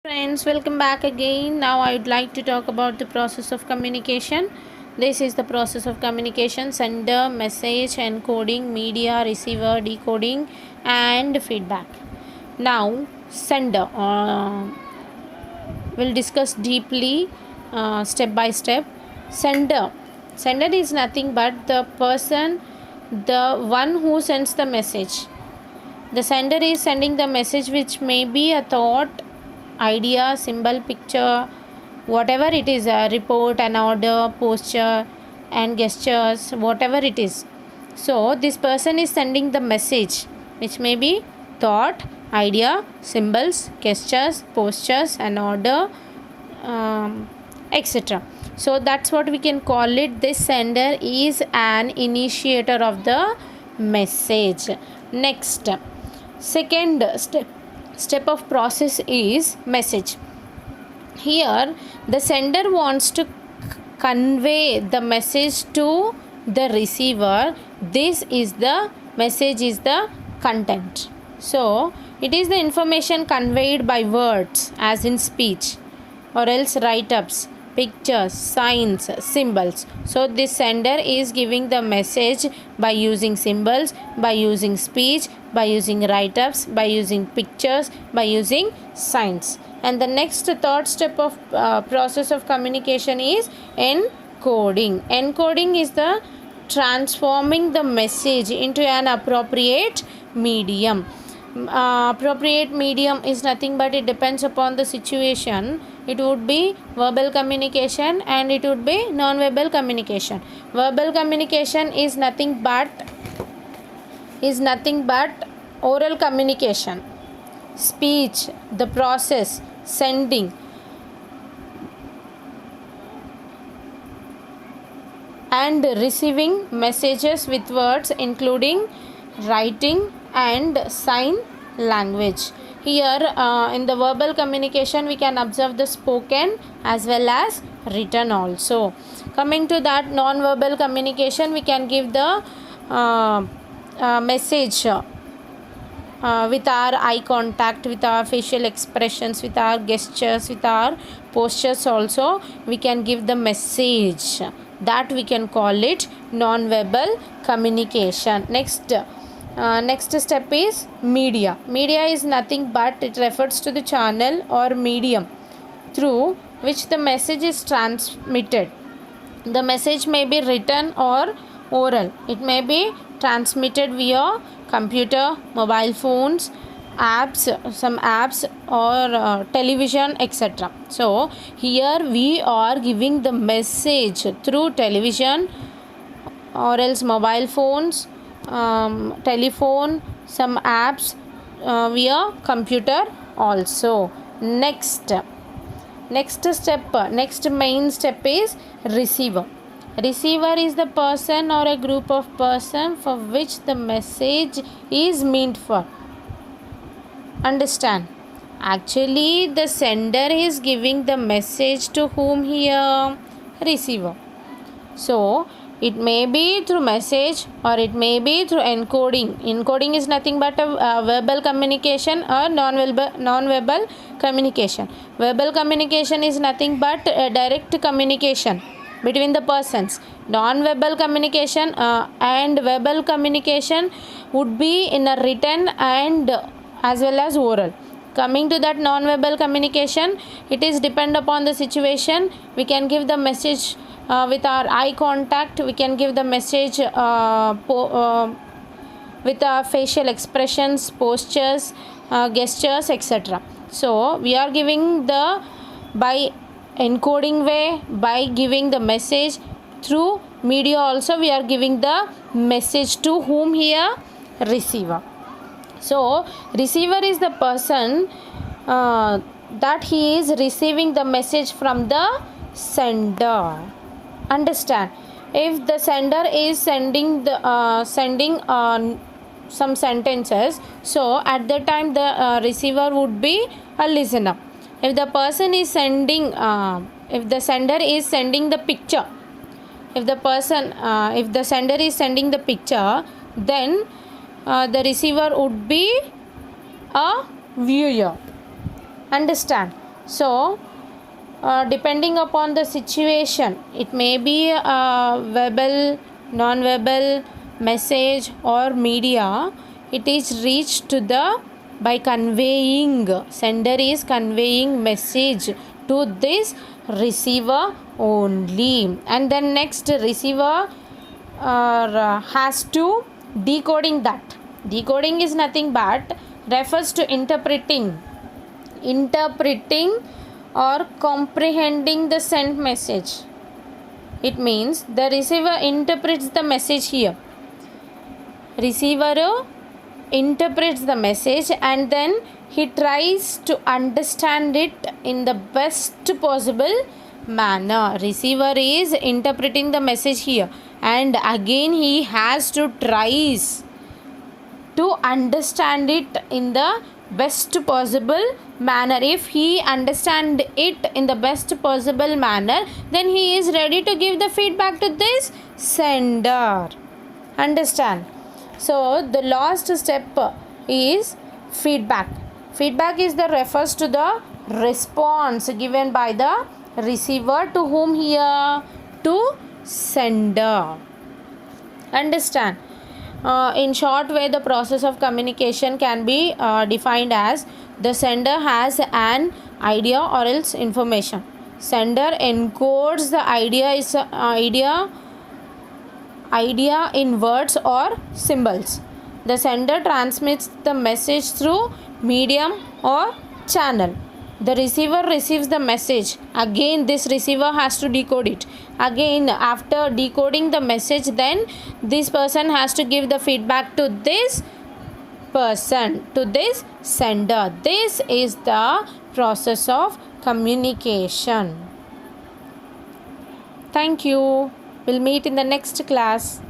Friends, welcome back again. Now I would like to talk about the process of communication. This is the process of communication: sender, message, encoding, media, receiver, decoding, and feedback. Now, sender. We'll discuss deeply, step by step. Sender. Sender is nothing but the person, the one who sends the message. The sender is sending the message, which may be a thought, idea, symbol, picture, whatever it is, a report, an order, posture, and gestures, whatever it is. So, this person is sending the message, which may be thought, idea, symbols, gestures, postures, an order, etc. So, that's what we can call it. This sender is an initiator of the message. Next, second step of process is message. Here the sender wants to convey the message to the receiver. This is the message, is the content. So it is the information conveyed by words, as in speech, or else write-ups, pictures, signs, symbols. So this sender is giving the message by using symbols, by using speech, by using write-ups, by using pictures, by using signs. And the next third step of process of communication is encoding. Encoding is the transforming the message into an appropriate medium. Appropriate medium is nothing but it depends upon the situation. It would be verbal communication and it would be non-verbal communication. Verbal communication is nothing but oral communication. Speech, the process, sending, and receiving messages with words, including writing and sign language. Here in the verbal communication we can observe the spoken as well as written also. Coming to that non-verbal communication, we can give the message with our eye contact, with our facial expressions, with our gestures, with our postures also we can give the message. That we can call it non-verbal communication. Next step is media. Media is nothing but it refers to the channel or medium through which the message is transmitted. The message may be written or oral. It may be transmitted via computer, mobile phones, some apps, or television, etc. So here we are giving the message through television or else mobile phones, telephone, some apps, via computer also. Next main step is receiver. Receiver is the person or a group of person for which the message is meant for. Understand? Actually the sender is giving the message to whom here? Receiver. So it may be through message or it may be through encoding. Encoding is nothing but a verbal communication or non-verbal communication. Verbal communication is nothing but a direct communication between the persons. Non-verbal communication and verbal communication would be in a written and as well as oral. Coming to that non-verbal communication, it is depend upon the situation. We can give the message with our eye contact. We can give the message with our facial expressions, postures, gestures, etc. So we are giving the by encoding way, by giving the message through media also we are giving the message to whom here? Receiver. So receiver is the person that he is receiving the message from the sender. Understand? If the sender is sending some sentences, so at that time the receiver would be a listener. If the person is sending if the sender is sending the picture, if the sender is sending the picture, then the receiver would be a viewer. Understand? So depending upon the situation, it may be a verbal, non-verbal message or media. It is reached to the by conveying, sender is conveying message to this receiver only, and then next receiver has to decoding that. Decoding is nothing but refers to interpreting or comprehending the sent message. It means the receiver interprets the message here. Receiver interprets the message and then he tries to understand it in the best possible manner. Receiver is interpreting the message here, and again he has to tries to understand it in the best possible manner. If he understand it in the best possible manner, then he is ready to give the feedback to this sender. Understand? So the last step is feedback. Feedback is the refers to the response given by the receiver to whom here? To sender. Understand? In short way, the process of communication can be defined as the sender has an idea or else information. Sender encodes the idea in words or symbols. The sender transmits the message through medium or channel. The receiver receives the message. Again this receiver has to decode it. Again after decoding the message, then this person has to give the feedback to this person, to this sender. This is the process of communication. Thank you. We'll meet in the next class.